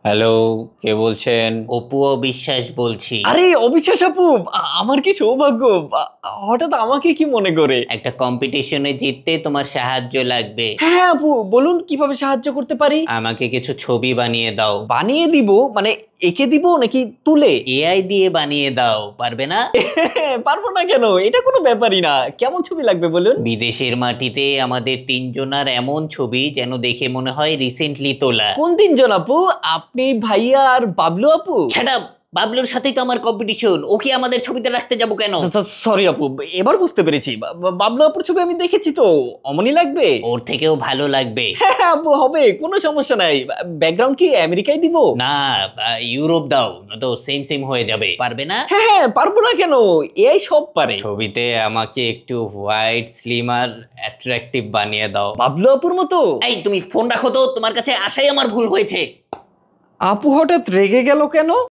Hello, কে বলছেন? অপুও বিশ্বাস বলছি। আরে অবিশ্বাস আপু, আমার কি সৌভাগ্য! হঠাৎ আমাকে কি মনে করে? একটা কম্পিটিশনে জিততে তোমার সাহায্য লাগবে। হ্যাঁ হ্যাঁ আপু, বলুন কিভাবে সাহায্য করতে পারি। আমাকে কিছু ছবি বানিয়ে দাও। বানিয়ে দিব মানে এঁকে দিব নাকি তুলে? এআই দিয়ে বানিয়ে দাও, পারবে না? পারবো না কেন, এটা কোনো ব্যাপারই না। কেমন ছবি লাগবে বলুন? বিদেশের মাটিতে আমাদের তিনজনার এমন ছবি যেন দেখে মনে হয় রিসেন্টলি তোলা। কোন তিনজন আপু? আপনি, ভাইয়া আর বাবলু আপু? সেটা বাবলুর সাথেই তো আমার কম্পিটিশন, ওকে আমাদের ছবিতে রাখতে যাব কেন? সরি আপু, এবার বুঝতে পেরেছি। বাবলু আপুর ছবি আমি দেখেছি তো, অমনই লাগবে। ওর থেকেও ভালো লাগবে। হ্যাঁ হ্যাঁ আপু, হবে, কোনো সমস্যা নাই। ব্যাকগ্রাউন্ড কি আমেরিকায় দিব? না, ইউরোপ দাও, তো সেম সেম হয়ে যাবে, পারবে না? হ্যাঁ হ্যাঁ, পারবো না কেন, এআই সব পারে। ছবিতে আমাকে একটু হোয়াইট, স্লিম আর অ্যাট্রাকটিভ বানিয়ে দাও। বাবলু আপুর মতো? এই তুমি ফোন রাখো তো, তোমার কাছে আসাই আমার ভুল হয়েছে। আপু হঠাৎ রেগে গেল কেন?